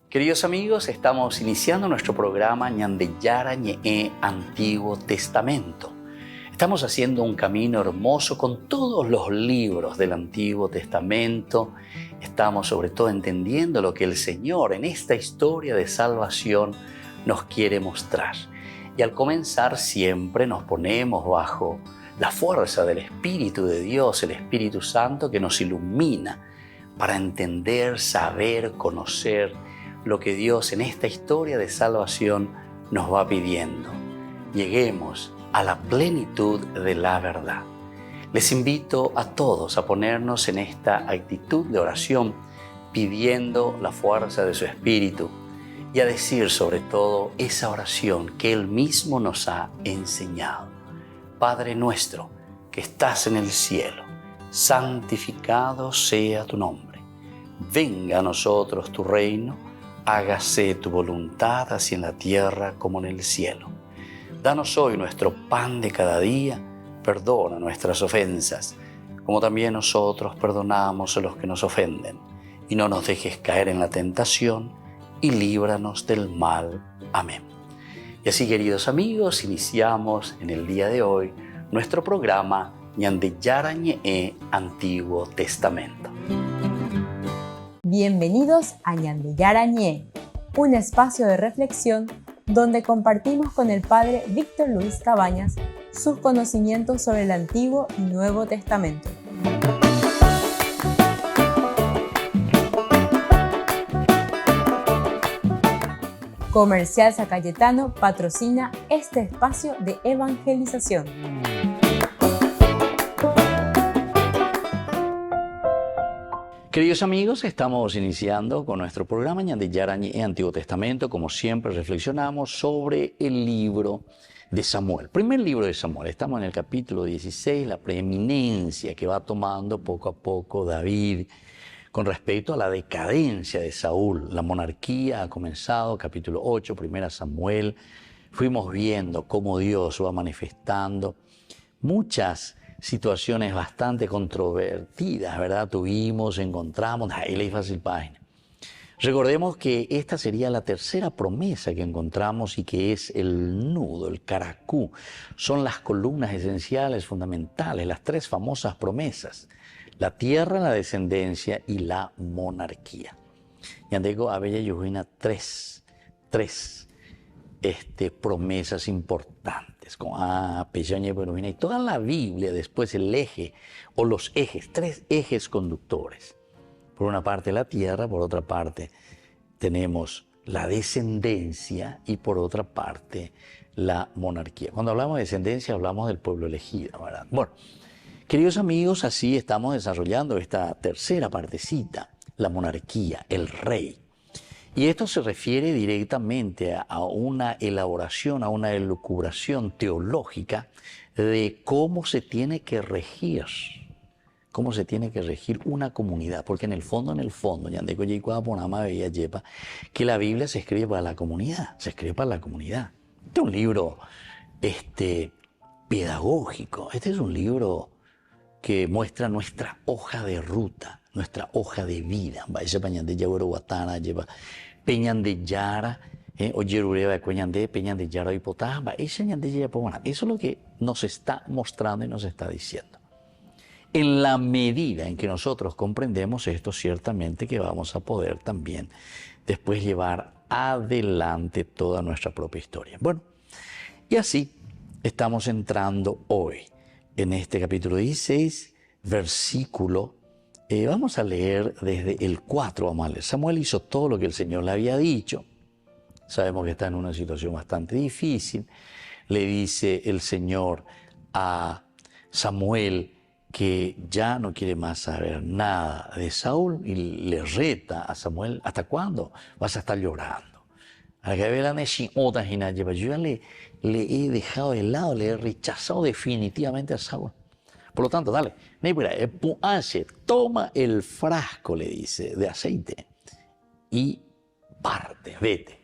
Queridos amigos, estamos iniciando nuestro programa Ñandeyara Ñe'e Antiguo Testamento. Estamos haciendo un camino hermoso con todos los libros del Antiguo Testamento. Estamos sobre todo entendiendo lo que el Señor en esta historia de salvación nos quiere mostrar. Y al comenzar siempre nos ponemos bajo la fuerza del Espíritu de Dios, el Espíritu Santo que nos ilumina para entender, saber, conocer lo que Dios en esta historia de salvación nos va pidiendo. Lleguemos a la plenitud de la verdad. Les invito a todos a ponernos en esta actitud de oración, pidiendo la fuerza de su Espíritu y a decir sobre todo esa oración que Él mismo nos ha enseñado. Padre nuestro que estás en el cielo, santificado sea tu nombre. Venga a nosotros tu reino, hágase tu voluntad así en la tierra como en el cielo. Danos hoy nuestro pan de cada día, perdona nuestras ofensas, como también nosotros perdonamos a los que nos ofenden. Y no nos dejes caer en la tentación, y líbranos del mal. Amén. Y así, queridos amigos, iniciamos en el día de hoy nuestro programa Ñandeyara Ñe'e Antiguo Testamento. Bienvenidos a Ñandeyara Ñe'e, un espacio de reflexión donde compartimos con el Padre Víctor Luis Cabañas sus conocimientos sobre el Antiguo y Nuevo Testamento. Comercial San Cayetano patrocina este espacio de evangelización. Queridos amigos, estamos iniciando con nuestro programa Ñandeyara Ñe'e Antiguo Testamento. Como siempre, reflexionamos sobre el libro de Samuel. Primer libro de Samuel. Estamos en el capítulo 16, la preeminencia que va tomando poco a poco David con respecto a la decadencia de Saúl. La monarquía ha comenzado, capítulo 8, primera Samuel. Fuimos viendo cómo Dios va manifestando muchas situaciones bastante controvertidas, ¿verdad? Encontramos, ahí leí fácil página. Recordemos que esta sería la tercera promesa que encontramos y que es el nudo, el caracú. Son las columnas esenciales, fundamentales, las tres famosas promesas. La tierra, la descendencia y la monarquía. Yandego Abella Yujuina, tres promesas importantes. Con Peña y toda la Biblia, después el eje o los ejes, tres ejes conductores. Por una parte la tierra, por otra parte tenemos la descendencia y por otra parte la monarquía. Cuando hablamos de descendencia hablamos del pueblo elegido, ¿verdad? Bueno, queridos amigos, así estamos desarrollando esta tercera partecita, la monarquía, el rey. Y esto se refiere directamente a una elaboración, a una elucubración teológica de cómo se tiene que regir una comunidad. Porque en el fondo, Yandeco Yikuá Ponama veía Yepa, que la Biblia se escribe para la comunidad, Este es un libro pedagógico, este es un libro que muestra nuestra hoja de ruta, nuestra hoja de vida. Ese Peñandeyara Guatana lleva Peñandeyara, Oyerureva Cueñande, Peñandeyara Hipotamba, ese Ñandeyara Pomana. Eso es lo que nos está mostrando y nos está diciendo. En la medida en que nosotros comprendemos esto, ciertamente que vamos a poder también después llevar adelante toda nuestra propia historia. Bueno, y así estamos entrando hoy en este capítulo 16, versículo, vamos a leer desde el 4, vamos a leer. Samuel hizo todo lo que el Señor le había dicho. Sabemos que está en una situación bastante difícil. Le dice el Señor a Samuel que ya no quiere más saber nada de Saúl y le reta a Samuel, ¿hasta cuándo vas a estar llorando? Yo ya le he dejado de lado, le he rechazado definitivamente a Saúl. Por lo tanto, dale, toma el frasco, le dice, de aceite y parte, vete.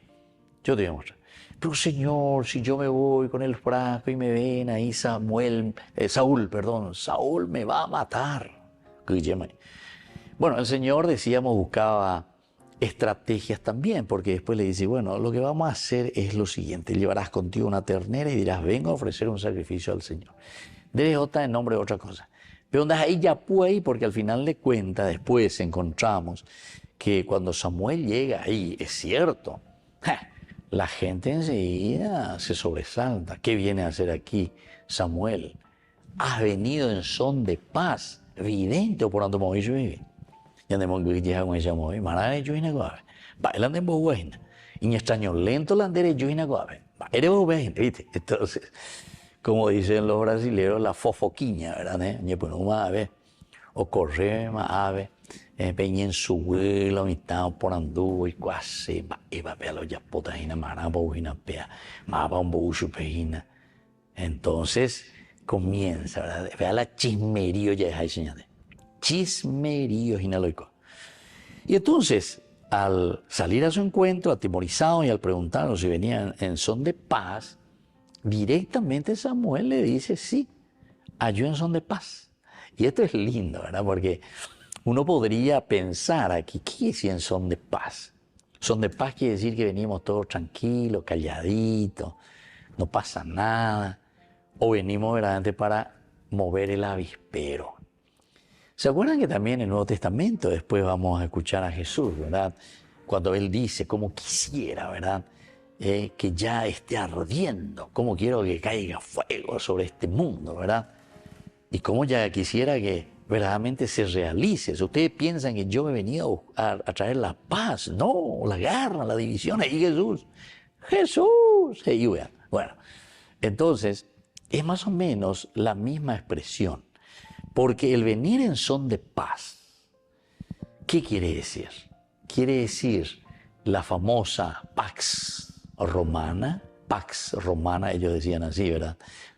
Yo te voy a mostrar. Pero Señor, si yo me voy con el frasco y me ven ahí Saúl me va a matar. Bueno, el Señor, decíamos, buscaba estrategias también, porque después le dice, bueno, lo que vamos a hacer es lo siguiente, llevarás contigo una ternera y dirás, vengo a ofrecer un sacrificio al Señor. Debes otra en nombre de otra cosa. Pero ahí ya puede, porque al final de cuentas, después encontramos que cuando Samuel llega ahí, es cierto, la gente enseguida se sobresalta. ¿Qué viene a hacer aquí Samuel? Has venido en son de paz, evidente, o por tanto, como yo vive. Ya tenemos que llegar con ella muy mara yo ina guave. Bailan en buena. Y en extraño lento la andere yo ina guave. Eres buena, ¿viste? Entonces, como dicen los brasileños, la fofoquiña, ¿verdad? Ni pues no ave, o correr más ave, peña en su vuelo, mitad por andú y cuase, va a los yapotas y mara, bobina pea, más va un bucho peina. Entonces, comienza, ¿verdad? Vea la chismerío ya es ahí, señores. Chismerío ginaloico. Y entonces, al salir a su encuentro, atemorizado y al preguntarnos si venían en son de paz, directamente Samuel le dice, sí, halló en son de paz. Y esto es lindo, ¿verdad? Porque uno podría pensar aquí, ¿qué es en son de paz? Son de paz quiere decir que venimos todos tranquilos, calladitos, no pasa nada. O venimos verdaderamente para mover el avispero. ¿Se acuerdan que también en el Nuevo Testamento después vamos a escuchar a Jesús, ¿verdad? Cuando Él dice, como quisiera, ¿verdad? Que ya esté ardiendo, como quiero que caiga fuego sobre este mundo, ¿verdad? Y como ya quisiera que verdaderamente se realice. Si ustedes piensan que yo he venido a traer la paz, no, la guerra, la división, ahí Jesús, bueno, entonces es más o menos la misma expresión, porque el venir en son de paz, ¿qué quiere decir? Quiere decir la famosa Pax Romana, ellos decían así, ¿verdad?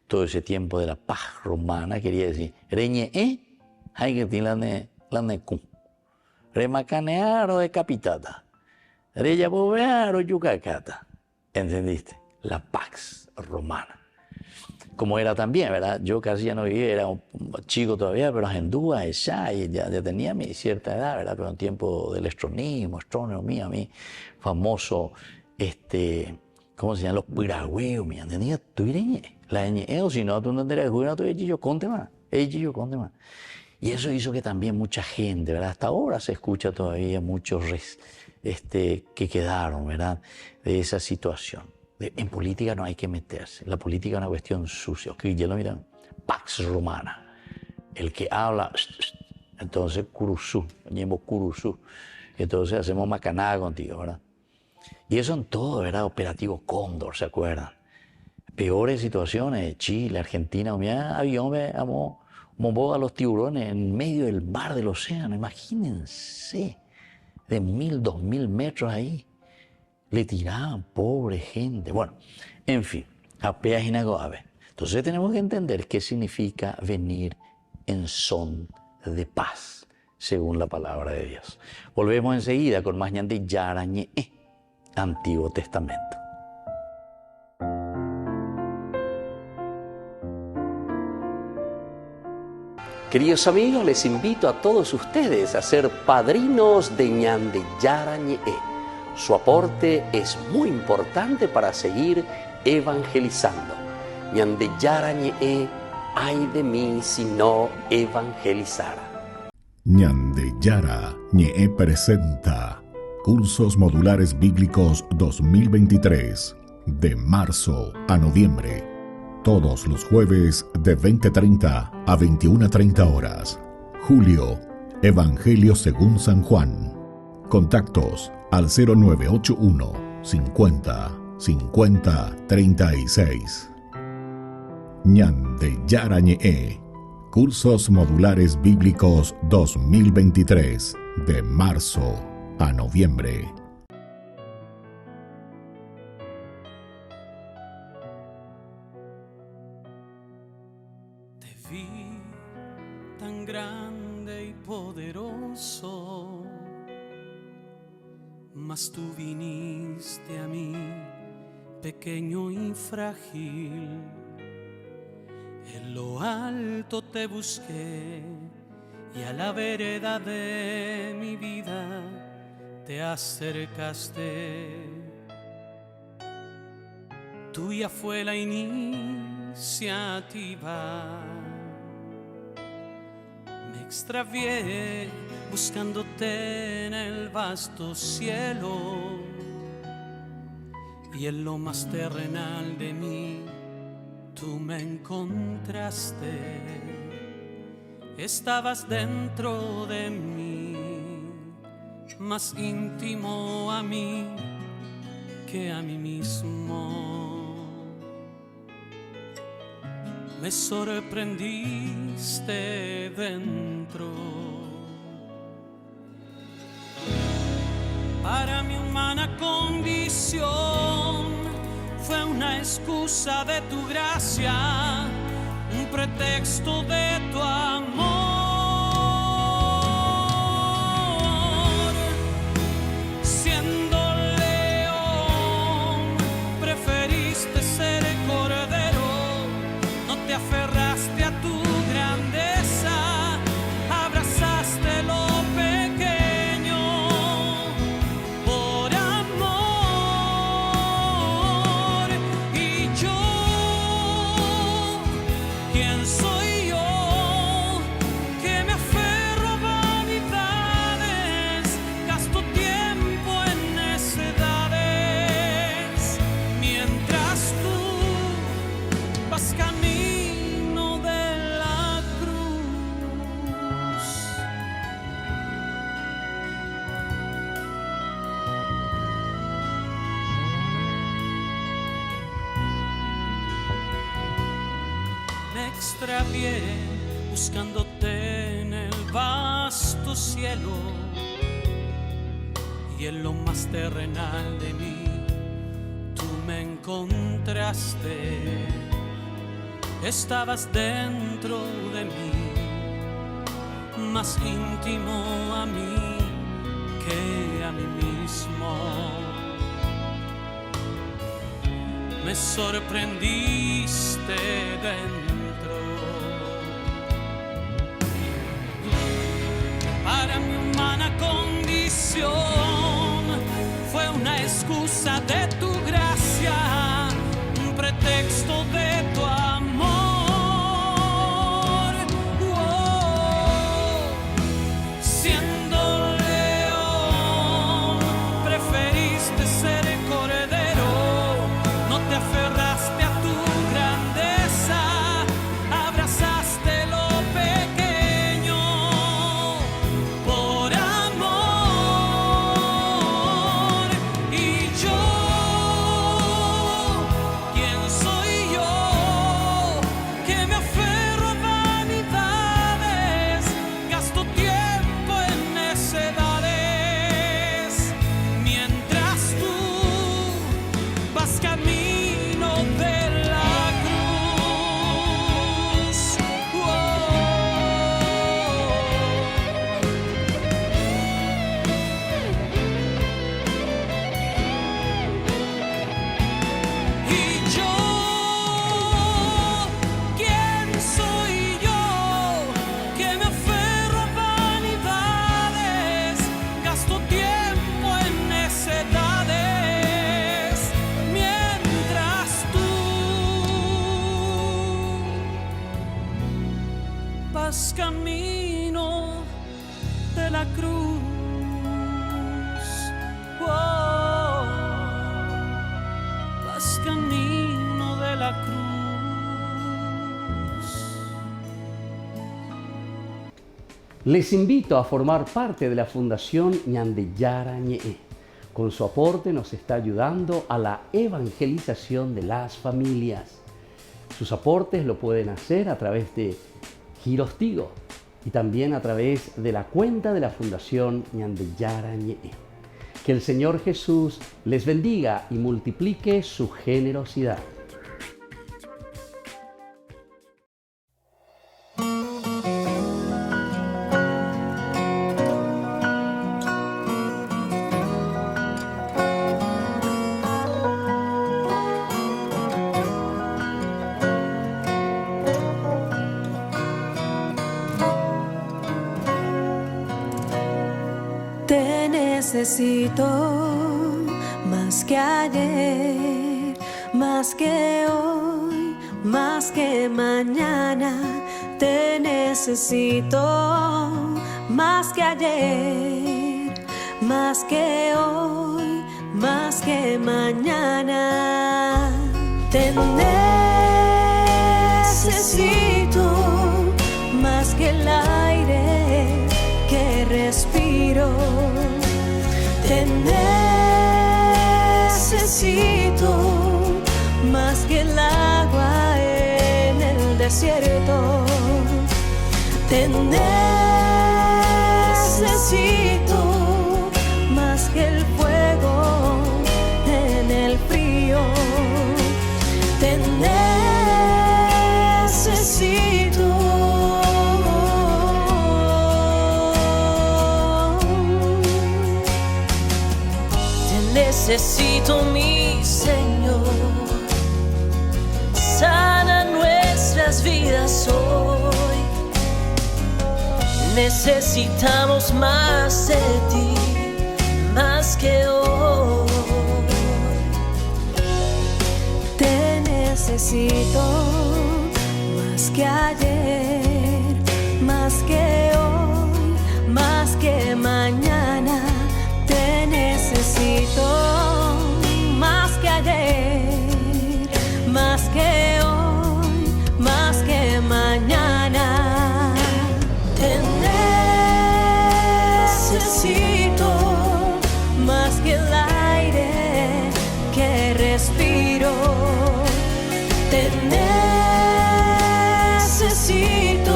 Todo ese tiempo de la paz romana quería decir, reñe, hay que tirar la necu, remacanear decapitata, reyabovear o yucacata, ¿entendiste? La Pax Romana. Como era también, ¿verdad? Yo casi ya no vivía, era un chico todavía, pero en duda, ya tenía mi cierta edad, ¿verdad? Pero en tiempo del astronomía, mi famoso, ¿cómo se llama? Los piragüeos, mi entendía, tú ireñe, la o si no, tú no te no tú yo conte más, Y eso hizo que también mucha gente, ¿verdad? Hasta ahora se escucha todavía muchos que quedaron, ¿verdad? De esa situación. En política no hay que meterse. La política es una cuestión sucia. Ok, ya lo miran. Pax Romana. El que habla, entonces curusú. Ñembo curusú. Entonces hacemos macanada contigo, ¿verdad? Y eso en todo, ¿verdad? Operativo Cóndor, ¿se acuerdan? Peores situaciones. Chile, Argentina, avión, mombó a los tiburones en medio del mar del océano. Imagínense. De 1000, 2000 metros ahí. Le tiraban, pobre gente. Bueno, en fin, apeas y nagoabe. Entonces tenemos que entender qué significa venir en son de paz, según la palabra de Dios. Volvemos enseguida con más ñandi yarañe, Antiguo Testamento. Queridos amigos, les invito a todos ustedes a ser padrinos de ñande yarañe. Su aporte es muy importante para seguir evangelizando. Ñande yarañe, ay de mí si no evangelizara. Ñande Yara Ñe presenta Cursos Modulares Bíblicos 2023, de marzo a noviembre. Todos los jueves de 20:30 a 21:30 horas. Julio, Evangelio según San Juan. Contactos al 0981 50 50 36. Ñande Yara Ñe, Cursos Modulares Bíblicos 2023, de marzo a noviembre. Te vi tan grande y poderoso, mas tú viniste a mí, pequeño y frágil. En lo alto te busqué y a la vereda de mi vida te acercaste. Tuya fue la iniciativa. Me extravié buscándote en el vasto cielo, y en lo más terrenal de mí tú me encontraste. Estabas dentro de mí, más íntimo a mí que a mí mismo. Me sorprendiste dentro. Para mi humana condición fue una excusa de tu gracia, un pretexto de tu amor. Siendo león, preferiste ser cordero. No te aferraste a tu grandeza, abrazaste lo pequeño por amor. Y yo, ¿quién soy yo que me aferro a vanidades? Gasto tiempo en necedades, mientras tú vas camino de la cruz. Me extravié buscándote en el vasto cielo, y en lo más terrenal de mí tú me encontraste. Estabas dentro de mí, más íntimo a mí que a mí mismo. Me sorprendiste dentro. Para mi humana condición fue una excusa de tu gracia, un pretexto de tu amor. Siendo león, preferiste ser cordero. No te aferraste a tu grandeza, abrazaste lo pequeño por amor. Y yo, ¿quién soy yo que me aferro a vanidades? Gasto tiempo en necedades, mientras tú vas camino de la cruz. Y yo, ¿quién soy yo que me aferro a vanidades? Gasto tiempo en necedades, mientras tú vas camino de la cruz. Vas camino de la cruz. Les invito a formar parte de la Fundación Ñandeyara Ñe'e. Con su aporte nos está ayudando a la evangelización de las familias. Sus aportes lo pueden hacer a través de Giros Tigo y también a través de la cuenta de la Fundación Ñandeyara Ñe'e. Que el Señor Jesús les bendiga y multiplique su generosidad. necesito más que ayer, más que hoy, más que mañana. Te necesito más que ayer, más que hoy, más que mañana. Te necesito más que el aire que respiro. Te necesito más que el agua en el desierto. Te necesito más que el fuego en el frío. Te necesito. Te necesito, mi Señor. Sana nuestras vidas hoy. Necesitamos más de ti, más que hoy. Te necesito más que ayer, más que hoy, más que mañana. Te necesito más que ayer, más que hoy, más que mañana. Te necesito más que el aire que respiro. Te necesito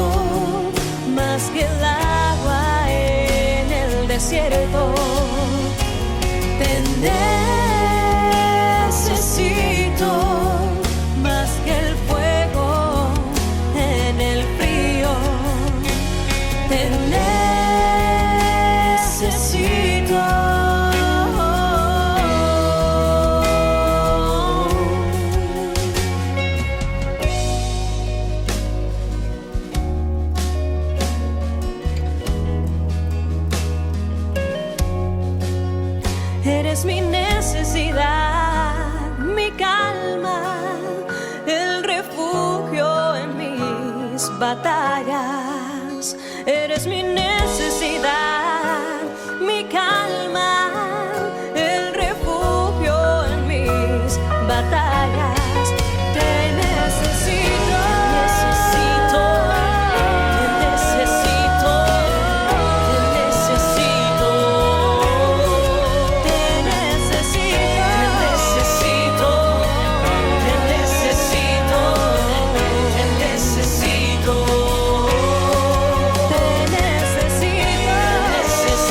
más que el agua en el desierto. Te necesito más que el fuego en el frío. Te necesito. Eres mi necesidad, mi calma, el refugio en mis batallas. Eres mi necesidad, mi calma, el refugio en mis batallas. Te necesito, necesito, te necesito, te necesito, te necesito, te necesito, te necesito, te necesito, necesito,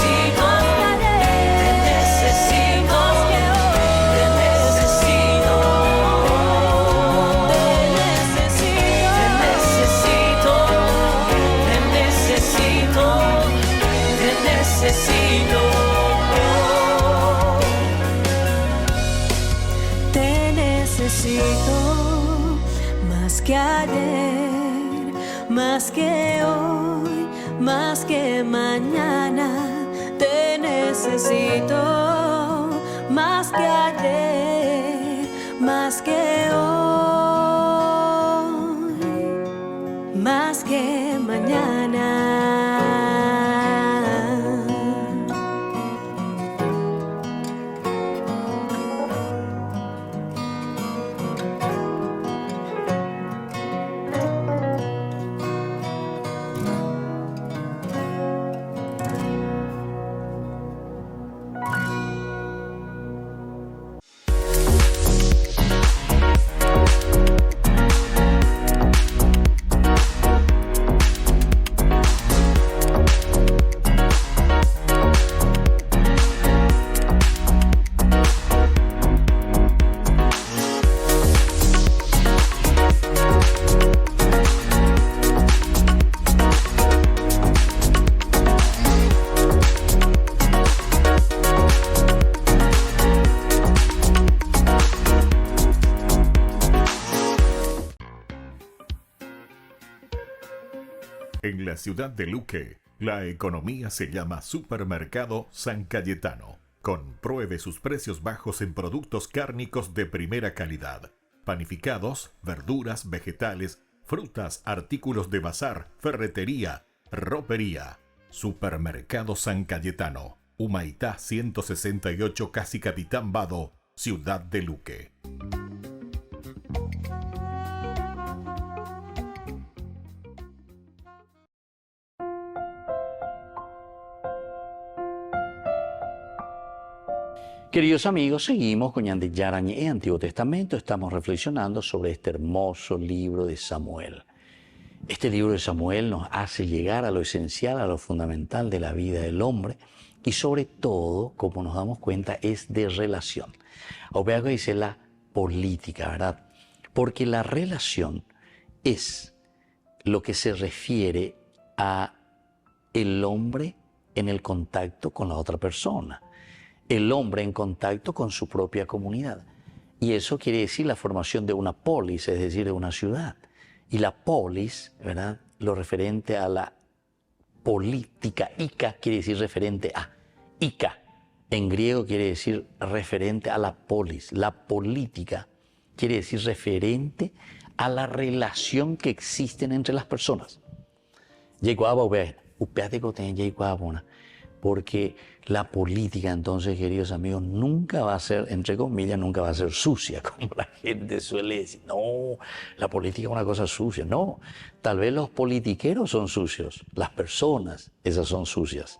te necesito, te necesito, te necesito. Te necesito más que ayer, más que hoy, más que mañana. Te necesito más que ayer, más que hoy, más que mañana. En la ciudad de Luque, la economía se llama Supermercado San Cayetano. Compruebe sus precios bajos en productos cárnicos de primera calidad. Panificados, verduras, vegetales, frutas, artículos de bazar, ferretería, ropería. Supermercado San Cayetano, Humaitá 168, Casi Capitán Vado, Ciudad de Luque. Queridos amigos, seguimos con Ñan de Yara Ñe'e, Antiguo Testamento. Estamos reflexionando sobre este hermoso libro de Samuel. Este libro de Samuel nos hace llegar a lo esencial, a lo fundamental de la vida del hombre y sobre todo, como nos damos cuenta, es de relación. Obvio que dice la política, ¿verdad? Porque la relación es lo que se refiere a el hombre en el contacto con la otra persona. El hombre en contacto con su propia comunidad. Y eso quiere decir la formación de una polis, es decir, de una ciudad. Y la polis, ¿verdad? Lo referente a la política, ica quiere decir referente a. Ica, en griego quiere decir referente a la polis. La política quiere decir referente a la relación que existen entre las personas. Porque la política, entonces, queridos amigos, nunca va a ser, entre comillas, nunca va a ser sucia, como la gente suele decir. No, la política es una cosa sucia. No, tal vez los politiqueros son sucios, las personas, esas son sucias.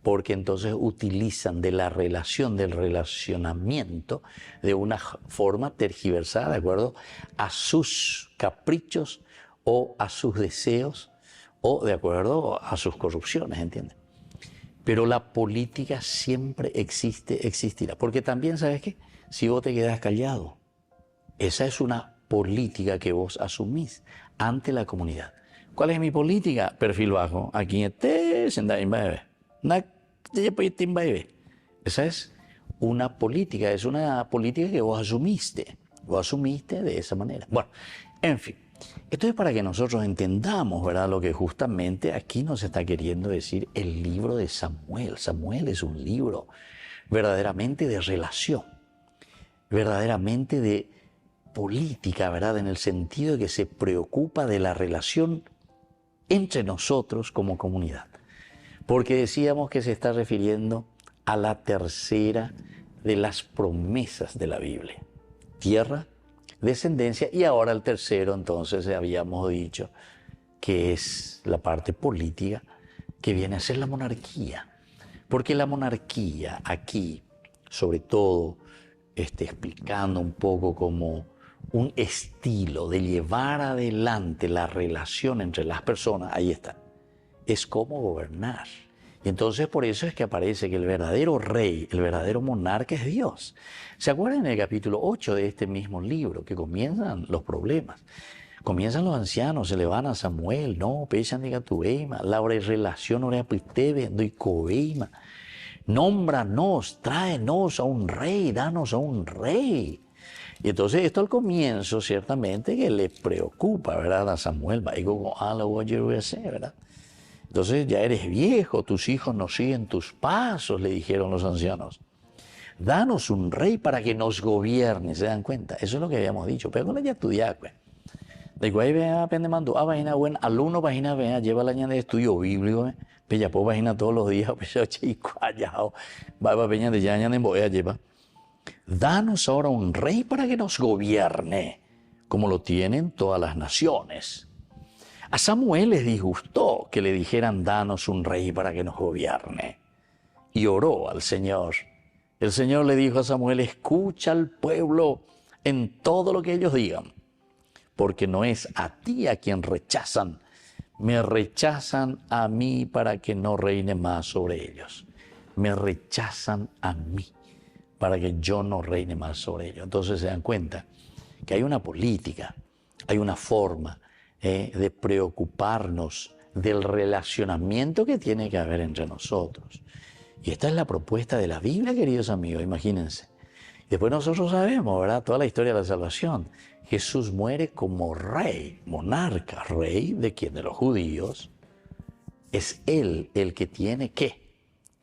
Porque entonces utilizan de la relación, del relacionamiento, de una forma tergiversada, de acuerdo a sus caprichos o a sus deseos o de acuerdo a sus corrupciones, ¿entiendes? Pero la política siempre existe, existirá. Porque también, ¿sabes qué? Si vos te quedás callado, esa es una política que vos asumís ante la comunidad. ¿Cuál es mi política? Perfil bajo. Aquí esa es una política que vos asumiste. Vos asumiste de esa manera. Bueno, en fin. Esto es para que nosotros entendamos, ¿verdad?, lo que justamente aquí nos está queriendo decir el libro de Samuel. Samuel es un libro verdaderamente de relación, verdaderamente de política, ¿verdad?, en el sentido de que se preocupa de la relación entre nosotros como comunidad. Porque decíamos que se está refiriendo a la tercera de las promesas de la Biblia. Tierra, descendencia, y ahora el tercero, entonces, habíamos dicho que es la parte política, que viene a ser la monarquía. Porque la monarquía aquí, sobre todo, explicando un poco como un estilo de llevar adelante la relación entre las personas, ahí está, es cómo gobernar. Y entonces por eso es que aparece que el verdadero rey, el verdadero monarca es Dios. ¿Se acuerdan en el capítulo 8 de este mismo libro que comienzan los problemas? Comienzan los ancianos, se le van a Samuel, no, pesan de Gatueima, la relación orea pitebe, doy coeima. Nómbranos, tráenos a un rey, danos a un rey. Y entonces esto al comienzo ciertamente que le preocupa, ¿verdad?, a Samuel, ¿verdad? Entonces ya eres viejo, tus hijos no siguen tus pasos, le dijeron los ancianos. Danos un rey para que nos gobierne, ¿se dan cuenta? Eso es lo que habíamos dicho. Pero con la ya estudiar, pues. De ahí vea, aprende mando, página buen alumno, página vea, lleva la de estudio bíblico, pella po página todos los días, pella chico, allá, va peña de ya en boya lleva. Danos ahora un rey para que nos gobierne, como lo tienen todas las naciones. A Samuel les disgustó que le dijeran, danos un rey para que nos gobierne. Y oró al Señor. El Señor le dijo a Samuel, escucha al pueblo en todo lo que ellos digan, porque no es a ti a quien rechazan, me rechazan a mí para que no reine más sobre ellos. Me rechazan a mí para que yo no reine más sobre ellos. Entonces se dan cuenta que hay una política, hay una forma de preocuparnos del relacionamiento que tiene que haber entre nosotros. Y esta es la propuesta de la Biblia, queridos amigos, imagínense. Después nosotros sabemos, ¿verdad?, toda la historia de la salvación. Jesús muere como rey, monarca, rey de quién, de los judíos. Es Él el que tiene que,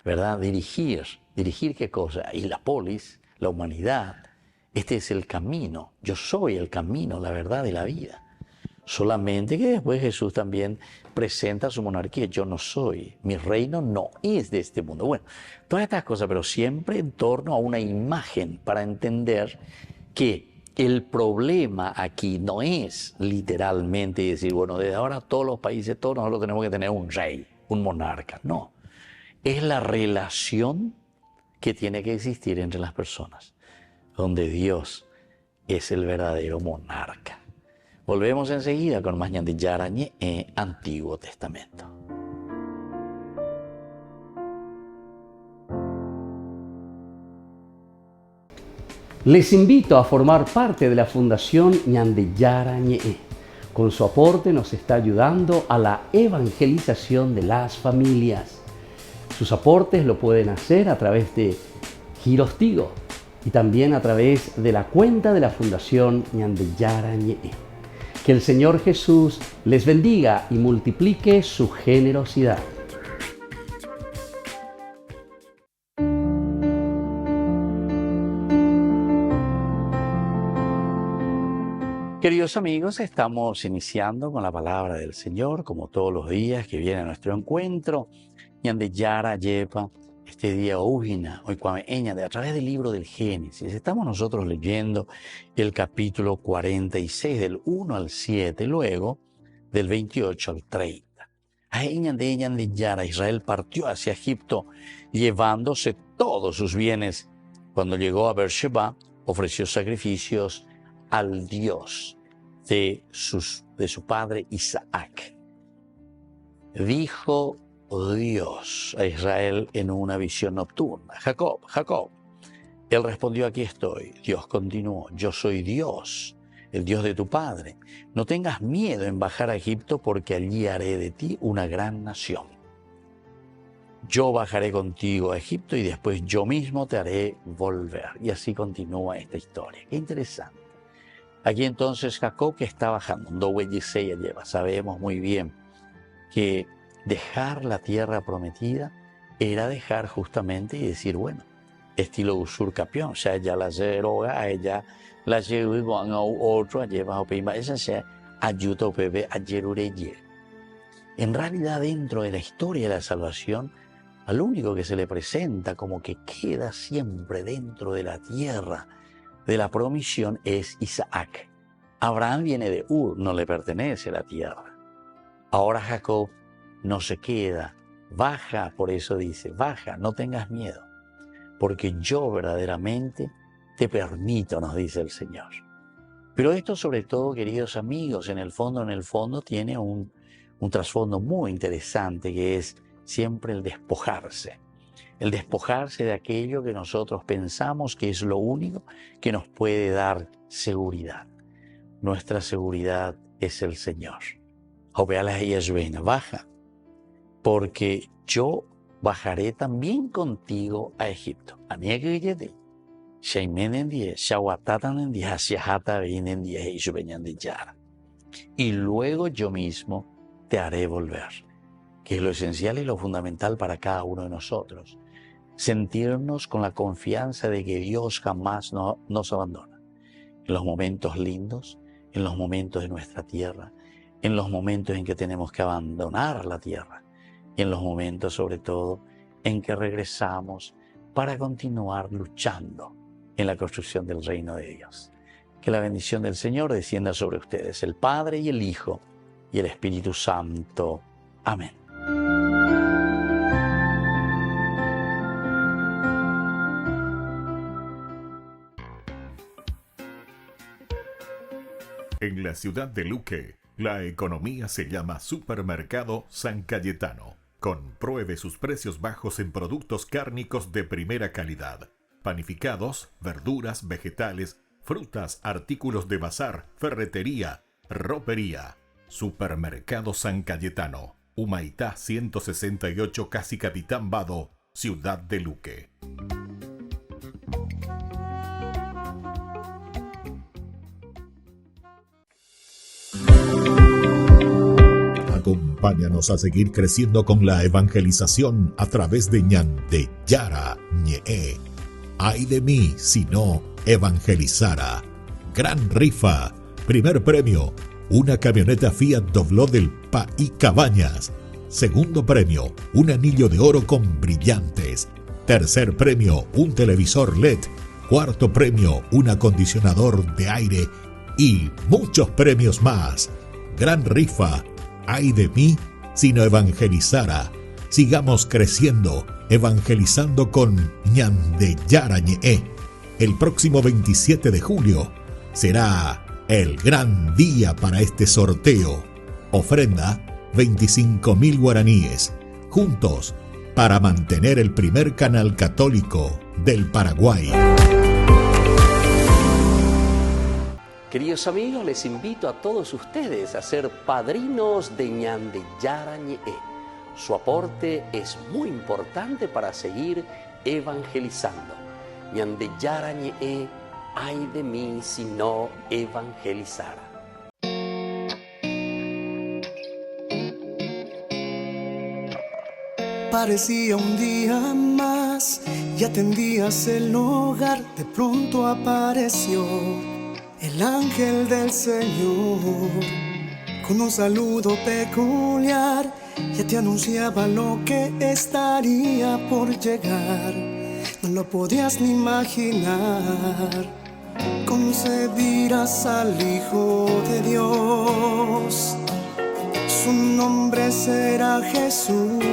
¿verdad?, dirigir ¿Dirigir qué cosa? Y la polis, la humanidad. Este es el camino. Yo soy el camino, la verdad y la vida. Solamente que después Jesús también presenta su monarquía. Yo no soy, mi reino no es de este mundo. Bueno, todas estas cosas, pero siempre en torno a una imagen para entender que el problema aquí no es literalmente decir, bueno, desde ahora todos los países, todos nosotros tenemos que tener un rey, un monarca. No, es la relación que tiene que existir entre las personas, donde Dios es el verdadero monarca. Volvemos enseguida con más Ñan de Yarañe en Antiguo Testamento. Les invito a formar parte de la Fundación Ñan de Yarañe. Con su aporte nos está ayudando a la evangelización de las familias. Sus aportes lo pueden hacer a través de Giros Tigo y también a través de la cuenta de la Fundación Ñan de Yarañe. Que el Señor Jesús les bendiga y multiplique su generosidad. Queridos amigos, estamos iniciando con la palabra del Señor, como todos los días que viene a nuestro encuentro. Ñan de Yara Yepa, este día Ujina, hoy Cuameña, a través del libro del Génesis. Estamos nosotros leyendo el capítulo 46, del 1 al 7, luego del 28 al 30. Ñan de Yara, Israel partió hacia Egipto, llevándose todos sus bienes. Cuando llegó a Beersheba, ofreció sacrificios al Dios de su padre Isaac. Dijo Dios a Israel en una visión nocturna: Jacob, Jacob. Él respondió: aquí estoy. Dios continuó: yo soy Dios, el Dios de tu padre. No tengas miedo en bajar a Egipto, porque allí haré de ti una gran nación. Yo bajaré contigo a Egipto y después yo mismo te haré volver. Y así continúa esta historia. Qué interesante. Aquí entonces Jacob, que está bajando, lleva, sabemos muy bien que dejar la tierra prometida era dejar justamente y decir, bueno, estilo usurcación, o sea, ya la lleva a ella, la lleva a otro, lleva a Opima, esa se ayuda a bebé a Jerureye. En realidad, dentro de la historia de la salvación, al único que se le presenta como que queda siempre dentro de la tierra de la promisión es Isaac. Abraham viene de Ur, no le pertenece a la tierra. Ahora Jacob no se queda, baja, por eso dice, baja, no tengas miedo, porque yo verdaderamente te permito, nos dice el Señor. Pero esto sobre todo, queridos amigos, en el fondo tiene un trasfondo muy interesante, que es siempre el despojarse. El despojarse de aquello que nosotros pensamos que es lo único que nos puede dar seguridad. Nuestra seguridad es el Señor. Baja, porque yo bajaré también contigo a Egipto. Y luego yo mismo te haré volver, que es lo esencial y lo fundamental para cada uno de nosotros. Sentirnos con la confianza de que Dios jamás nos abandona. En los momentos lindos, en los momentos de nuestra tierra, en los momentos en que tenemos que abandonar la tierra, y en los momentos sobre todo en que regresamos para continuar luchando en la construcción del reino de Dios. Que la bendición del Señor descienda sobre ustedes, el Padre y el Hijo y el Espíritu Santo. Amén. En la ciudad de Luque, la economía se llama Supermercado San Cayetano. Compruebe sus precios bajos en productos cárnicos de primera calidad. Panificados, verduras, vegetales, frutas, artículos de bazar, ferretería, ropería. Supermercado San Cayetano. Humaitá 168, Casi Capitán Vado, ciudad de Luque. Acompáñanos a seguir creciendo con la evangelización a través de Ñande Yara Ñe'e. Ay de mí si no evangelizara. Gran rifa. Primer premio, una camioneta Fiat Dobló del País Cabañas. Segundo premio, un anillo de oro con brillantes. Tercer premio, un televisor LED. Cuarto premio, un acondicionador de aire. Y muchos premios más. Gran rifa. Ay de mí si no evangelizara. Sigamos creciendo, evangelizando con Ñande Yara Ñe'e. El próximo 27 de julio será el gran día para este sorteo. Ofrenda 25.000 guaraníes. Juntos para mantener el primer canal católico del Paraguay. Queridos amigos, les invito a todos ustedes a ser padrinos de Ñande Yara Ñe'e. Su aporte es muy importante para seguir evangelizando. Ñande Yara Ñe'e, ay de mí si no evangelizara. Parecía un día más y atendías el hogar. De pronto apareció el ángel del Señor con un saludo peculiar. Ya te anunciaba lo que estaría por llegar. No lo podías ni imaginar. Concebirás al Hijo de Dios. Su nombre será Jesús.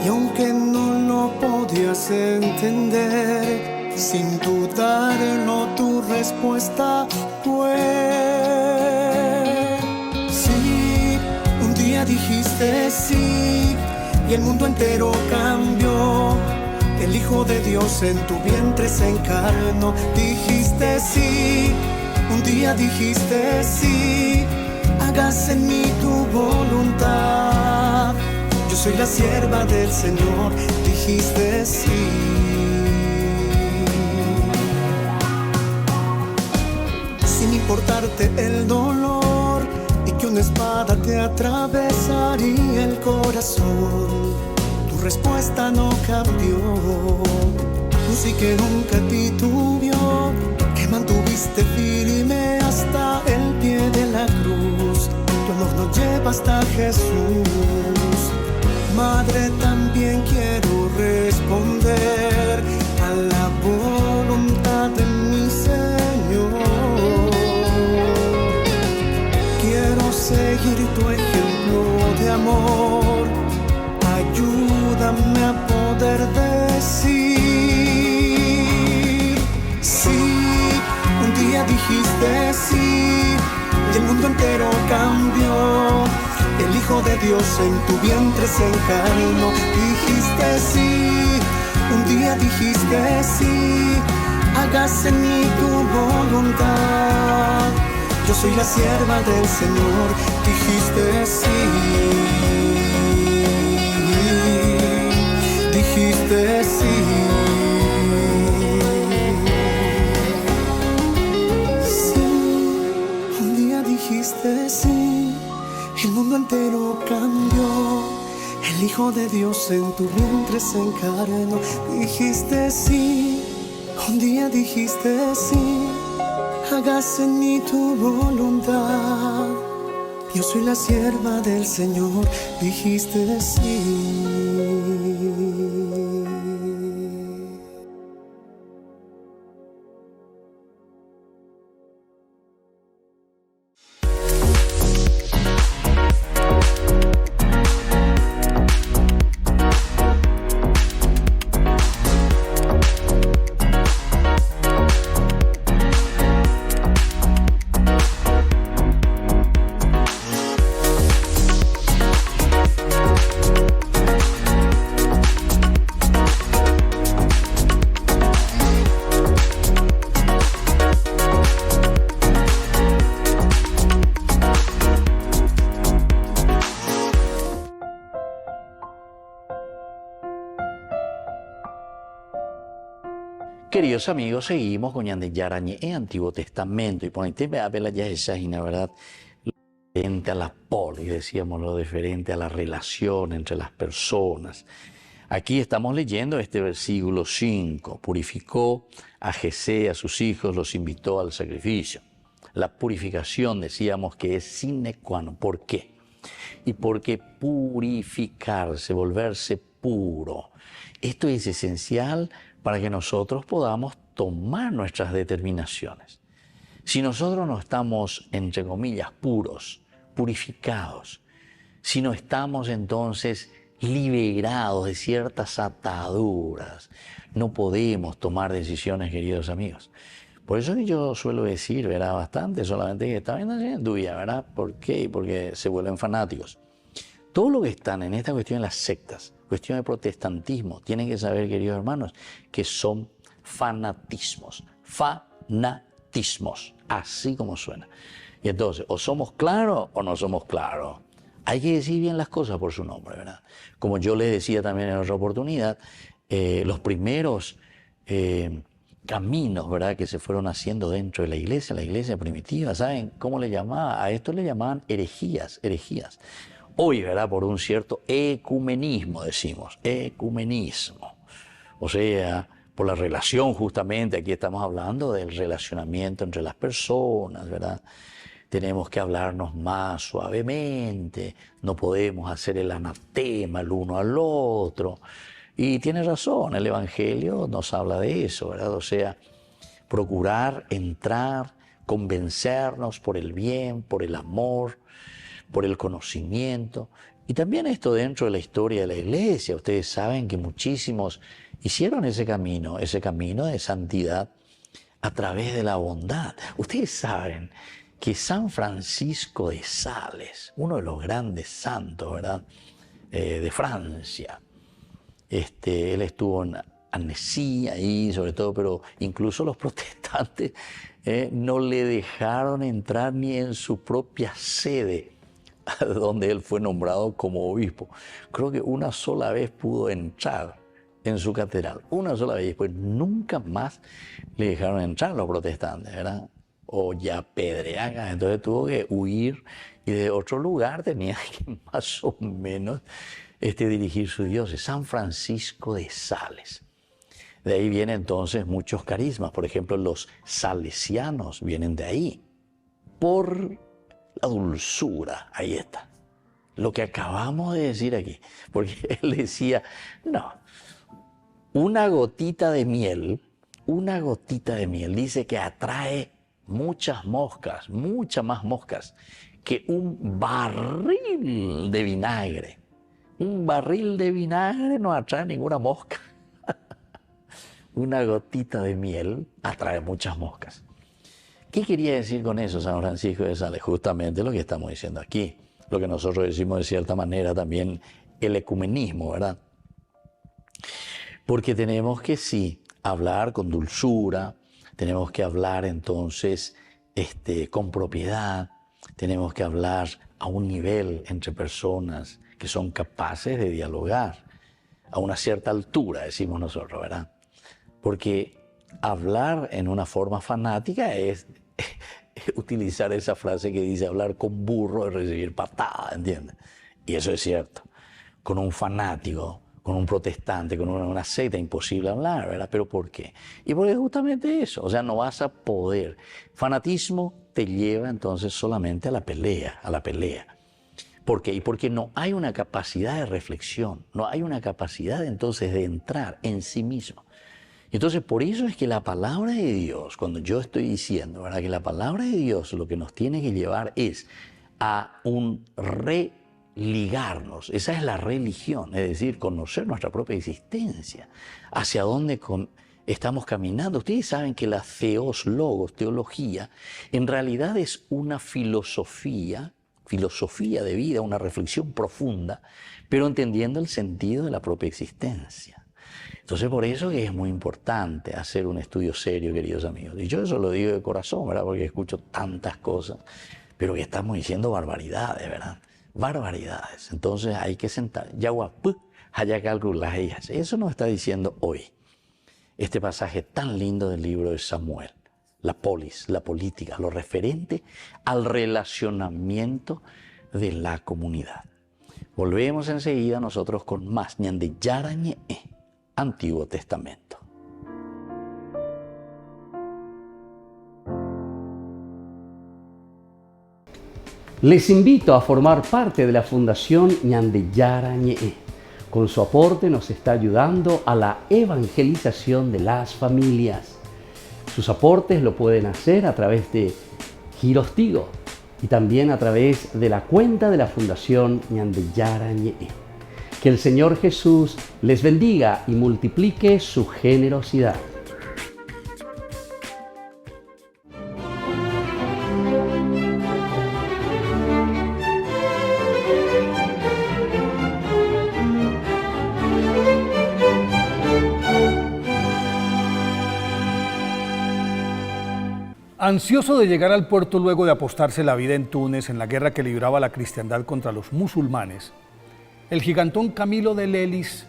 Y aunque no lo podías entender, sin dudarlo tu respuesta fue sí. Un día dijiste sí y el mundo entero cambió. El Hijo de Dios en tu vientre se encarnó. Dijiste sí, un día dijiste sí. Hágase en mí tu voluntad. Yo soy la sierva del Señor. Dijiste sí. Sin importarte el dolor y que una espada te atravesaría el corazón, tu respuesta no cambió. Tú sí que nunca titubeó, que mantuviste firme hasta el pie de la cruz. Tu amor nos lleva hasta Jesús. Madre, también quiero responder a la voluntad de mi Señor. Quiero seguir tu ejemplo de amor. Ayúdame a poder decir sí. Un día dijiste sí y el mundo entero cambió. El Hijo de Dios en tu vientre se encarnó. Dijiste sí, un día dijiste sí. Hágase en mí tu voluntad. Yo soy la sierva del Señor. Dijiste sí. Dijiste sí. Sí, un día dijiste sí. El mundo entero cambió. El Hijo de Dios en tu vientre se encarnó. Dijiste sí, un día dijiste sí. Hágase en mí tu voluntad. Yo soy la sierva del Señor. Dijiste sí. Queridos amigos, seguimos con Ñande Yara Ñe'e, Antiguo Testamento. Y por el tema de la verdad, diferente a la polis, decíamos, lo diferente a la relación entre las personas. Aquí estamos leyendo este versículo 5. Purificó a Jesé, a sus hijos, los invitó al sacrificio. La purificación decíamos que es sine qua non. ¿Por qué? Y porque purificarse, volverse puro, esto es esencial para que nosotros podamos tomar nuestras determinaciones. Si nosotros no estamos, entre comillas, puros, purificados, si no estamos entonces liberados de ciertas ataduras, no podemos tomar decisiones, queridos amigos. Por eso que yo suelo decir, ¿verdad? Bastante, solamente que está viendo en duda, ¿verdad? ¿Por qué? Porque se vuelven fanáticos. Todo lo que están en esta cuestión de las sectas, cuestión de protestantismo, tienen que saber, queridos hermanos, que son fanatismos. Fanatismos, así como suena. Y entonces, o somos claros o no somos claros. Hay que decir bien las cosas por su nombre, ¿verdad? Como yo les decía también en otra oportunidad, los primeros caminos, ¿verdad?, que se fueron haciendo dentro de la iglesia primitiva, ¿saben cómo le llamaban? A esto le llamaban herejías. Hoy, ¿verdad?, por un cierto ecumenismo, decimos, ecumenismo. O sea, por la relación justamente, aquí estamos hablando del relacionamiento entre las personas, ¿verdad? Tenemos que hablarnos más suavemente, no podemos hacer el anatema el uno al otro. Y tiene razón, el Evangelio nos habla de eso, ¿verdad? O sea, procurar entrar, convencernos por el bien, por el amor, por el conocimiento. Y también esto dentro de la historia de la iglesia. Ustedes saben que muchísimos hicieron ese camino de santidad a través de la bondad. Ustedes saben que San Francisco de Sales, uno de los grandes santos, ¿verdad?, de Francia, él estuvo en Annecy ahí, sobre todo, pero incluso los protestantes no le dejaron entrar ni en su propia sede, donde él fue nombrado como obispo. Creo que una sola vez pudo entrar en su catedral, una sola vez, y después nunca más le dejaron entrar los protestantes, ¿verdad? O ya pedreaga, entonces tuvo que huir y de otro lugar tenía que más o menos dirigir su diócesis. San Francisco de Sales. De ahí vienen entonces muchos carismas, por ejemplo los salesianos vienen de ahí, por la dulzura, ahí está, lo que acabamos de decir aquí, porque él decía, no, una gotita de miel, dice que atrae muchas moscas, muchas más moscas que un barril de vinagre. Un barril de vinagre no atrae ninguna mosca. Una gotita de miel atrae muchas moscas. ¿Qué quería decir con eso San Francisco de Sales? Justamente lo que estamos diciendo aquí, lo que nosotros decimos de cierta manera también el ecumenismo, ¿verdad? Porque tenemos que sí hablar con dulzura, tenemos que hablar entonces con propiedad, tenemos que hablar a un nivel entre personas que son capaces de dialogar, a una cierta altura, decimos nosotros, ¿verdad? Porque hablar en una forma fanática es utilizar esa frase que dice hablar con burro es recibir patada, ¿entiendes? Y eso es cierto. Con un fanático, con un protestante, con una secta, imposible hablar, ¿verdad? ¿Pero por qué? Y porque justamente eso, o sea, no vas a poder. Fanatismo te lleva entonces solamente a la pelea. ¿Por qué? Y porque no hay una capacidad de reflexión, no hay una capacidad entonces de entrar en sí mismo. Entonces, por eso es que la palabra de Dios, cuando yo estoy diciendo, ¿verdad?, que la palabra de Dios lo que nos tiene que llevar es a un religarnos. Esa es la religión, es decir, conocer nuestra propia existencia, hacia dónde estamos caminando. Ustedes saben que la logos, teología, en realidad es una filosofía de vida, una reflexión profunda, pero entendiendo el sentido de la propia existencia. Entonces, por eso que es muy importante hacer un estudio serio, queridos amigos. Y yo eso lo digo de corazón, ¿verdad?, porque escucho tantas cosas, pero que estamos diciendo barbaridades, ¿verdad? Barbaridades. Entonces hay que sentar. Eso nos está diciendo hoy este pasaje tan lindo del libro de Samuel. la polis, la política, lo referente al relacionamiento de la comunidad. Volvemos enseguida nosotros con más ñande yara ñe'e, Antiguo Testamento. Les invito a formar parte de la Fundación ñande yara ñe'e. Con su aporte nos está ayudando a la evangelización de las familias. Sus aportes lo pueden hacer a través de Giros Tigo y también a través de la cuenta de la Fundación ñande yara ñe'e. Que el Señor Jesús les bendiga y multiplique su generosidad. Ansioso de llegar al puerto luego de apostarse la vida en Túnez en la guerra que libraba la cristiandad contra los musulmanes, el gigantón Camilo de Lelis,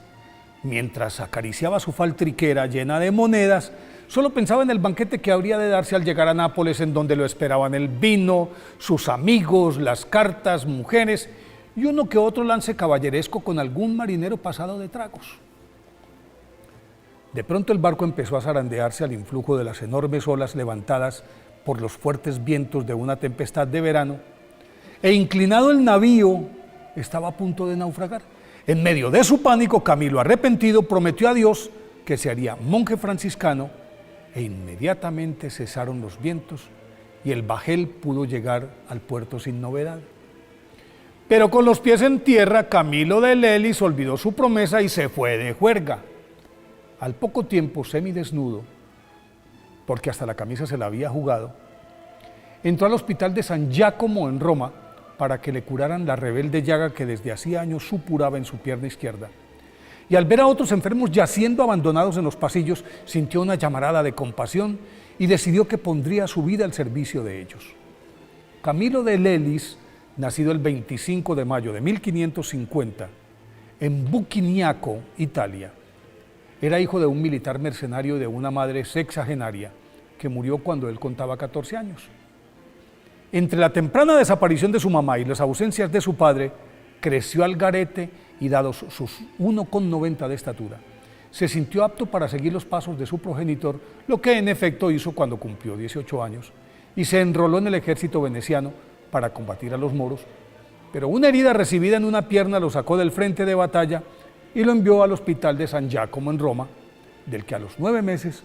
mientras acariciaba su faltriquera llena de monedas, solo pensaba en el banquete que habría de darse al llegar a Nápoles, en donde lo esperaban el vino, sus amigos, las cartas, mujeres y uno que otro lance caballeresco con algún marinero pasado de tragos. De pronto el barco empezó a zarandearse al influjo de las enormes olas levantadas por los fuertes vientos de una tempestad de verano, e inclinado el navío estaba a punto de naufragar. En medio de su pánico, Camilo, arrepentido, prometió a Dios que se haría monje franciscano, e inmediatamente cesaron los vientos y el bajel pudo llegar al puerto sin novedad. Pero con los pies en tierra, Camilo de Lelis olvidó su promesa y se fue de juerga. Al poco tiempo, semidesnudo, porque hasta la camisa se la había jugado, entró al hospital de San Giacomo en Roma para que le curaran la rebelde llaga que desde hacía años supuraba en su pierna izquierda. Y al ver a otros enfermos yaciendo abandonados en los pasillos, sintió una llamarada de compasión y decidió que pondría su vida al servicio de ellos. Camilo de Lelis, nacido el 25 de mayo de 1550, en Buciniaco, Italia, era hijo de un militar mercenario y de una madre sexagenaria que murió cuando él contaba 14 años. Entre la temprana desaparición de su mamá y las ausencias de su padre, creció al garete y, dados sus 1,90 de estatura, se sintió apto para seguir los pasos de su progenitor, lo que en efecto hizo cuando cumplió 18 años y se enroló en el ejército veneciano para combatir a los moros, pero una herida recibida en una pierna lo sacó del frente de batalla y lo envió al hospital de San Giacomo en Roma, del que a los 9 meses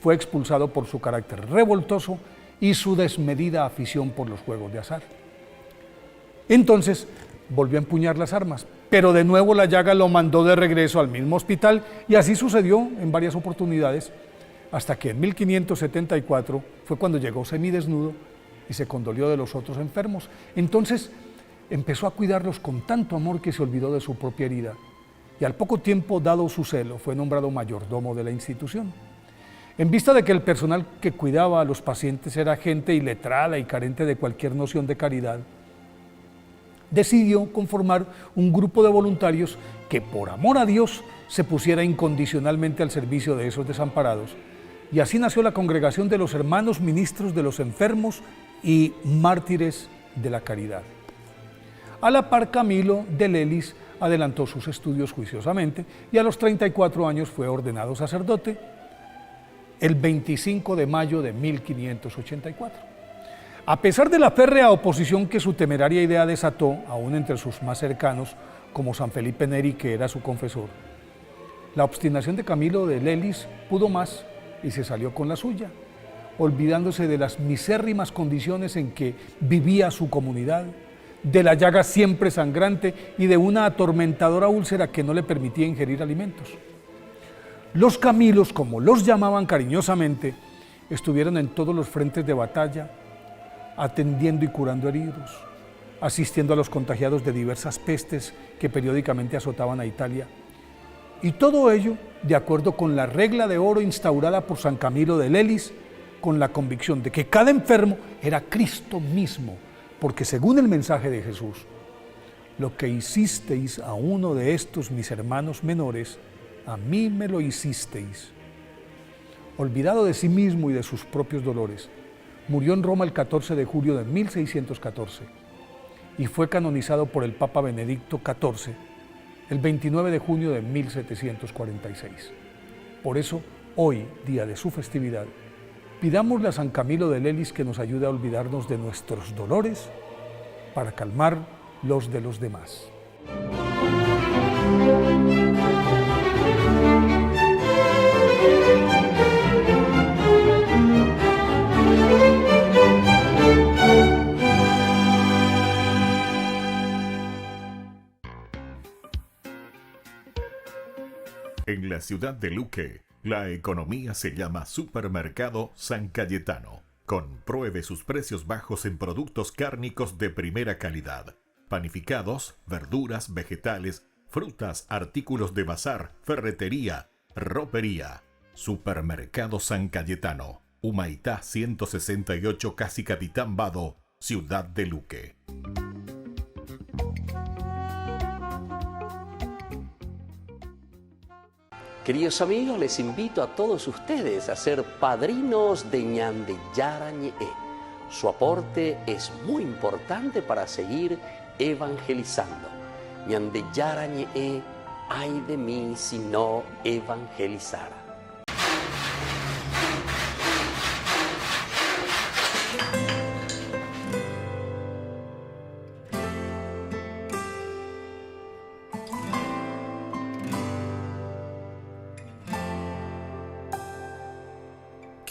fue expulsado por su carácter revoltoso y su desmedida afición por los juegos de azar. Entonces volvió a empuñar las armas, pero de nuevo la llaga lo mandó de regreso al mismo hospital, y así sucedió en varias oportunidades, hasta que en 1574 fue cuando llegó semidesnudo y se condolió de los otros enfermos. Entonces empezó a cuidarlos con tanto amor que se olvidó de su propia herida, y al poco tiempo, dado su celo, fue nombrado mayordomo de la institución. En vista de que el personal que cuidaba a los pacientes era gente iletrada y carente de cualquier noción de caridad, decidió conformar un grupo de voluntarios que, por amor a Dios, se pusiera incondicionalmente al servicio de esos desamparados, y así nació la Congregación de los Hermanos Ministros de los Enfermos y Mártires de la Caridad. A la par, Camilo de Lelis adelantó sus estudios juiciosamente y a los 34 años fue ordenado sacerdote el 25 de mayo de 1584. A pesar de la férrea oposición que su temeraria idea desató, aún entre sus más cercanos, como San Felipe Neri, que era su confesor, la obstinación de Camilo de Lelis pudo más y se salió con la suya, olvidándose de las misérrimas condiciones en que vivía su comunidad, de la llaga siempre sangrante y de una atormentadora úlcera que no le permitía ingerir alimentos. Los Camilos, como los llamaban cariñosamente, estuvieron en todos los frentes de batalla, atendiendo y curando heridos, asistiendo a los contagiados de diversas pestes que periódicamente azotaban a Italia, y todo ello de acuerdo con la regla de oro instaurada por San Camilo de Lelis, con la convicción de que cada enfermo era Cristo mismo, porque según el mensaje de Jesús, lo que hicisteis a uno de estos mis hermanos menores, a mí me lo hicisteis. olvidado de sí mismo y de sus propios dolores, murió en Roma el 14 de julio de 1614 y fue canonizado por el Papa Benedicto XIV el 29 de junio de 1746. Por eso, hoy, día de su festividad, pidámosle a San Camilo de Lelis que nos ayude a olvidarnos de nuestros dolores para calmar los de los demás. En la ciudad de Luque, la economía se llama Supermercado San Cayetano. Compruebe sus precios bajos en productos cárnicos de primera calidad. Panificados, verduras, vegetales, frutas, artículos de bazar, ferretería, ropería. Supermercado San Cayetano. Humaitá 168, Casi Capitán Vado, ciudad de Luque. Queridos amigos, les invito a todos ustedes a ser padrinos de Ñandeyara Ñe'e. Su aporte es muy importante para seguir evangelizando. Ñandeyara Ñe'e, ay de mí si no evangelizara.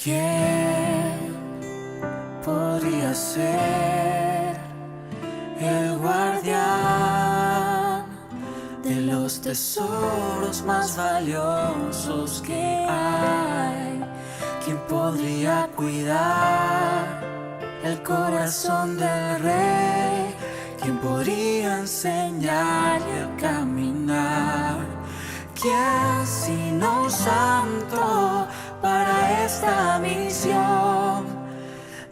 ¿Quién podría ser el guardián de los tesoros más valiosos que hay? ¿Quién podría cuidar el corazón del rey? ¿Quién podría enseñarle a caminar? ¿Quién sino un santo para esta misión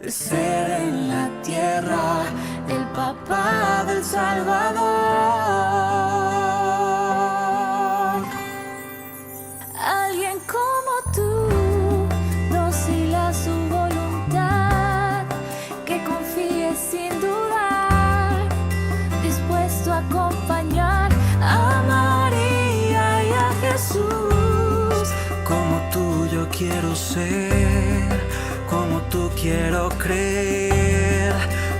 de ser en la tierra el papá del Salvador? Alguien como tú, dócil a su voluntad, que confíe sin dudar, dispuesto a acompañar a María y a Jesús. Como tú yo quiero ser, como tú quiero creer,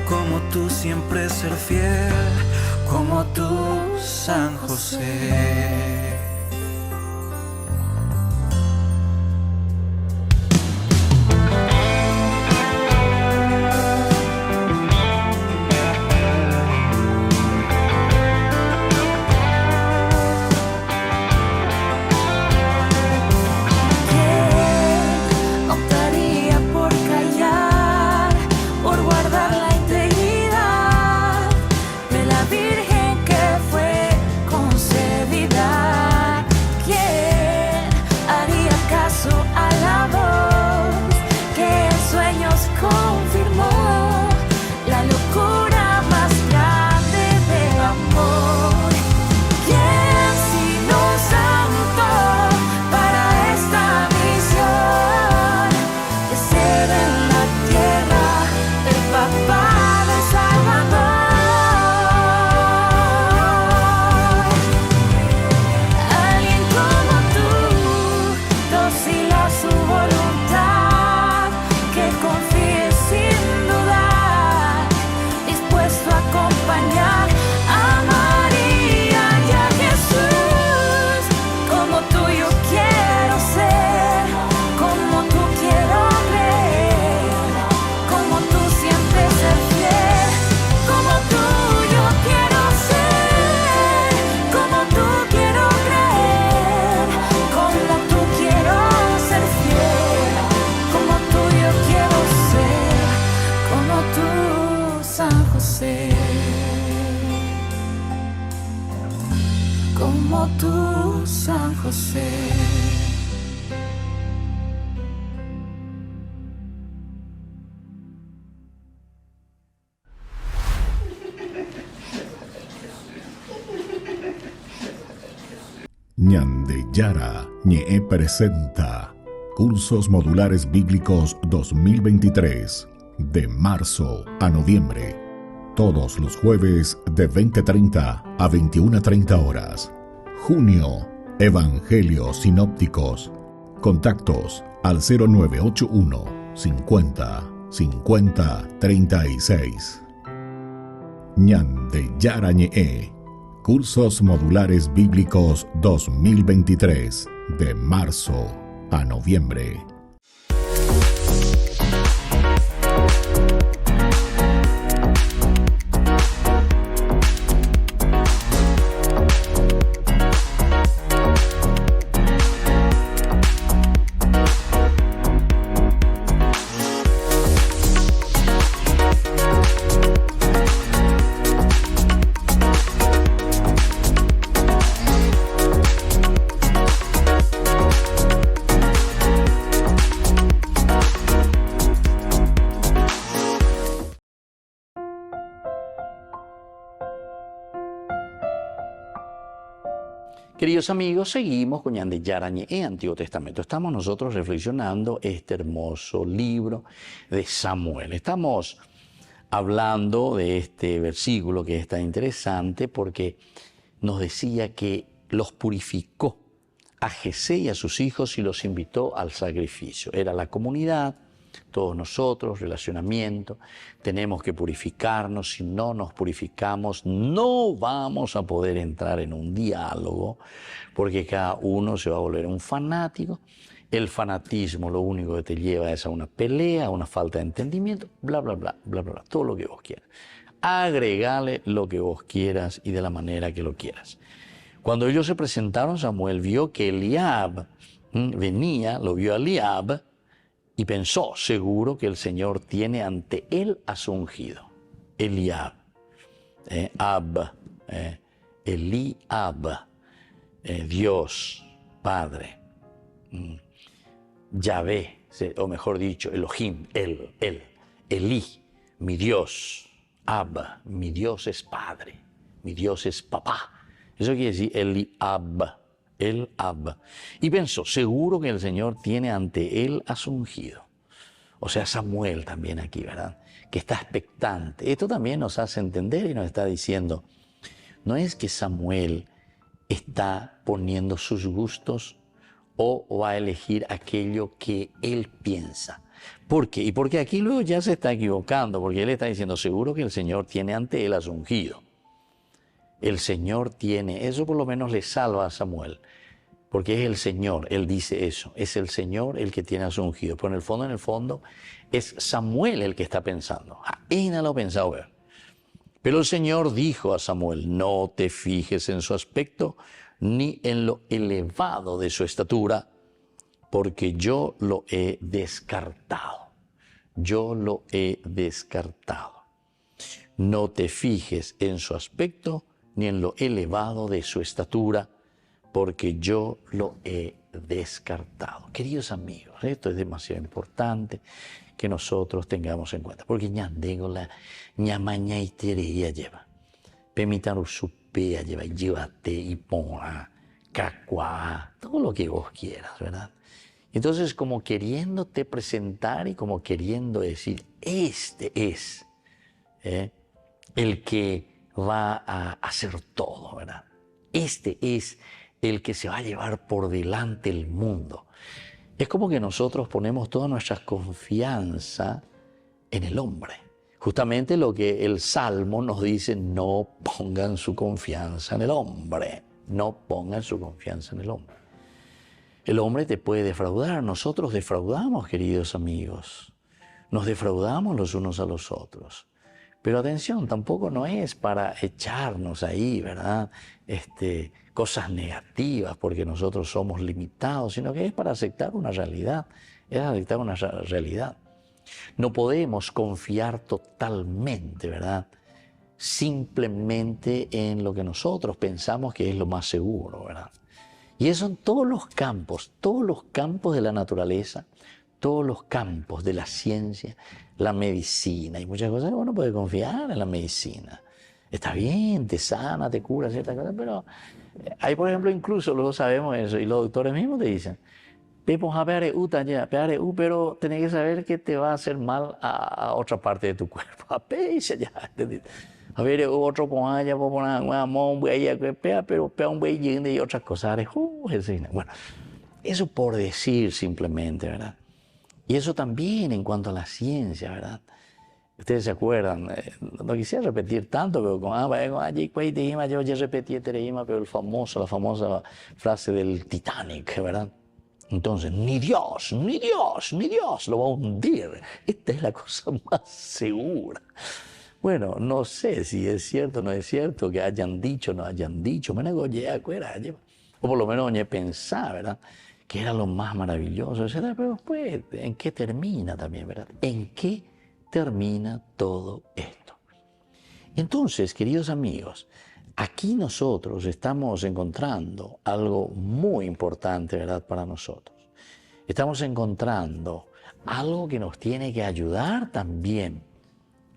como tú siempre ser fiel, como tú, San José. Como tú, San José. Ñandeyara Ñe'e presenta Cursos Modulares Bíblicos 2023, de marzo a noviembre. Todos los jueves de 20:30 a 21:30 horas. Junio, Evangelios Sinópticos. Contactos al 0981 50 50 36. Ñande Yarañe. Cursos Modulares Bíblicos 2023, de marzo a noviembre. Queridos amigos, seguimos con Ñande Yarañe en Antiguo Testamento. Estamos nosotros reflexionando este hermoso libro de Samuel. Estamos hablando de este versículo que es tan interesante porque nos decía que los purificó a Jesé y a sus hijos y los invitó al sacrificio. Era la comunidad, todos nosotros, relacionamiento, tenemos que purificarnos. Si no nos purificamos, no vamos a poder entrar en un diálogo, porque cada uno se va a volver un fanático. El fanatismo lo único que te lleva es a una pelea, a una falta de entendimiento, bla, bla, bla, bla, bla, bla, todo lo que vos quieras. Agregale lo que vos quieras y de la manera que lo quieras. Cuando ellos se presentaron, Samuel vio que Eliab venía, lo vio a Eliab, y pensó, seguro que el Señor tiene ante él a su ungido. Eliab, Eliab, Dios, Padre, Yahvé, o mejor dicho, Elohim, Elí, mi Dios, Ab, mi Dios es Padre, mi Dios es Papá. Eso quiere decir Eliab. El Ab. Y pensó, seguro que el Señor tiene ante él a su ungido. O sea, Samuel también aquí, ¿verdad? Que está expectante. Esto también nos hace entender y nos está diciendo, no es que Samuel está poniendo sus gustos o va a elegir aquello que él piensa. ¿Por qué? Y porque aquí luego ya se está equivocando, porque él está diciendo, seguro que el Señor tiene ante él a su ungido. El Señor tiene, eso por lo menos le salva a Samuel, porque es el Señor, él dice eso, es el Señor el que tiene a su ungido, pero en el fondo, es Samuel el que está pensando, ahí no lo ha pensado ver. Pero el Señor dijo a Samuel, no te fijes en su aspecto, ni en lo elevado de su estatura, porque yo lo he descartado, yo lo he descartado. No te fijes en su aspecto, ni en lo elevado de su estatura, porque yo lo he descartado. Queridos amigos, esto es demasiado importante que nosotros tengamos en cuenta, porque ñandegola, ñamaña y tereya lleva, pemitaru supea lleva, llévate y pona, cacuá, todo lo que vos quieras, ¿verdad? Entonces, como queriéndote presentar y como queriendo decir, este es el que va a hacer todo, ¿verdad? Este es el que se va a llevar por delante el mundo. Es como que nosotros ponemos toda nuestra confianza en el hombre. Justamente lo que el Salmo nos dice, no pongan su confianza en el hombre. No pongan su confianza en el hombre. El hombre te puede defraudar. Nosotros defraudamos, queridos amigos. Nos defraudamos los unos a los otros. Pero atención, tampoco no es para echarnos ahí, ¿verdad? Cosas negativas porque nosotros somos limitados, sino que es para aceptar una realidad. Es aceptar una realidad. No podemos confiar totalmente, ¿verdad? Simplemente en lo que nosotros pensamos que es lo más seguro, ¿verdad? Y eso en todos los campos de la naturaleza, todos los campos de la ciencia, la medicina y muchas cosas. Uno puede confiar en la medicina. Está bien, te sana, te cura ciertas cosas, pero hay, por ejemplo, incluso luego sabemos eso y los doctores mismos te dicen, pero tenés que saber que te va a hacer mal a otra parte de tu cuerpo. A ver, otro pero y otras cosas. Bueno, eso por decir simplemente, ¿verdad? Y eso también en cuanto a la ciencia, ¿verdad? Ustedes se acuerdan, no quisiera repetir tanto, pero yo ya repetí, pero la famosa frase del Titanic, ¿verdad? Entonces, ni Dios lo va a hundir. Esta es la cosa más segura. Bueno, no sé si es cierto o no es cierto, que hayan dicho o no hayan dicho, o por lo menos pensar, ¿verdad? Que era lo más maravilloso, etc. Pero después, ¿en qué termina también, verdad? ¿En qué termina todo esto? Entonces, queridos amigos, aquí nosotros estamos encontrando algo muy importante, ¿verdad?, para nosotros. Estamos encontrando algo que nos tiene que ayudar también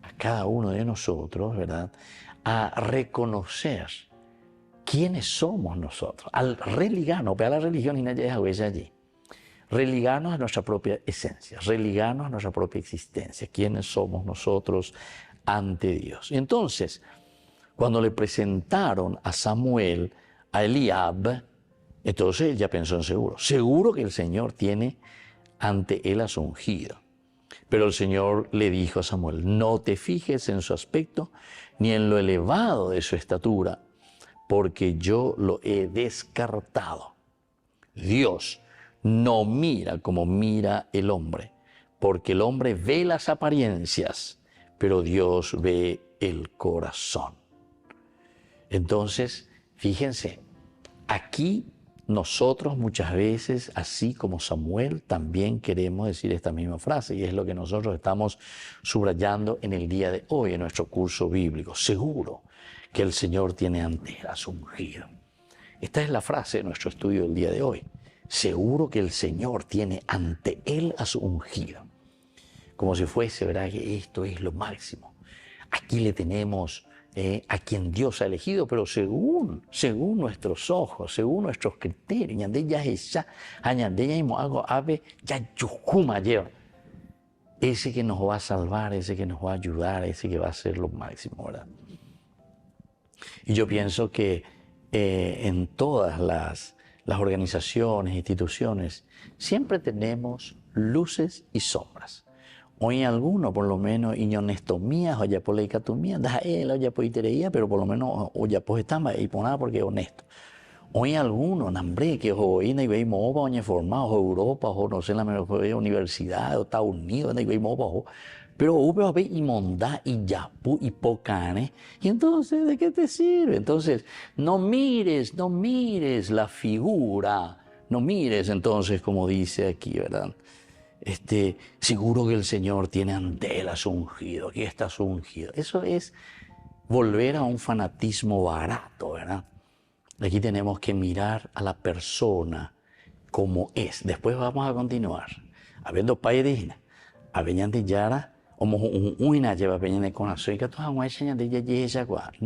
a cada uno de nosotros, ¿verdad?, a reconocer quiénes somos nosotros, al religarnos, pero a la religión y nadie es allí. Religarnos a nuestra propia esencia, religarnos a nuestra propia existencia, quiénes somos nosotros ante Dios. Y entonces, cuando le presentaron a Samuel a Eliab, entonces él ya pensó en seguro que el Señor tiene ante él a su ungido. Pero el Señor le dijo a Samuel, no te fijes en su aspecto ni en lo elevado de su estatura, porque yo lo he descartado. Dios no mira como mira el hombre, porque el hombre ve las apariencias, pero Dios ve el corazón. Entonces, fíjense, aquí nosotros muchas veces, así como Samuel, también queremos decir esta misma frase, y es lo que nosotros estamos subrayando en el día de hoy en nuestro curso bíblico. Seguro que el Señor tiene ante él a su ungido. Esta es la frase de nuestro estudio del día de hoy. Seguro que el Señor tiene ante él a su ungido. Como si fuese, ¿verdad?, que esto es lo máximo. Aquí le tenemos a quien Dios ha elegido, pero según nuestros ojos, según nuestros criterios, ese que nos va a salvar, ese que nos va a ayudar, ese que va a ser lo máximo, ¿verdad? Y yo pienso que en todas las organizaciones, instituciones, siempre tenemos luces y sombras. Hoy alguno, por lo menos, honestomía, oya por la icatumía, da él, oya por itereía, pero por lo menos, oya por estamba, y por nada porque es honesto. Hoy alguno, nambre, que hoy no hay mopa, oye formado, o Europa, o no sé, la mejor universidad, o Estados Unidos, no hay mopa, pero hubo y mondá, y yapu, y pocane, y entonces, ¿de qué te sirve? Entonces, no mires la figura, no mires entonces, como dice aquí, ¿verdad? Seguro que el Señor tiene ante él a su ungido, aquí está su ungido. Eso es volver a un fanatismo barato, ¿verdad? Aquí tenemos que mirar a la persona como es. Después vamos a continuar. Habiendo país, habiendo yara, no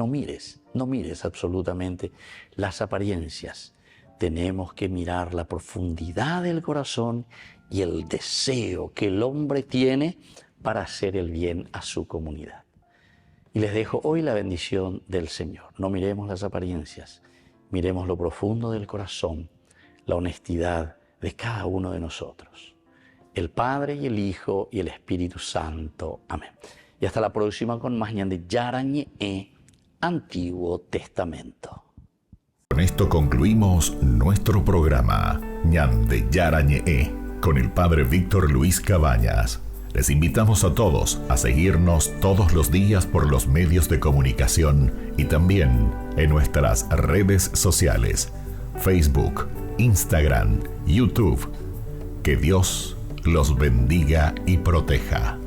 mires absolutamente las apariencias. Tenemos que mirar la profundidad del corazón y el deseo que el hombre tiene para hacer el bien a su comunidad. Y les dejo hoy la bendición del Señor. No miremos las apariencias, miremos lo profundo del corazón, la honestidad de cada uno de nosotros. El Padre y el Hijo y el Espíritu Santo. Amén. Y hasta la próxima con más Ñande Yarañe Antiguo Testamento. Con esto concluimos nuestro programa Ñande Yarañe con el Padre Víctor Luis Cabañas. Les invitamos a todos a seguirnos todos los días por los medios de comunicación y también en nuestras redes sociales, Facebook, Instagram, YouTube. Que Dios los bendiga y proteja.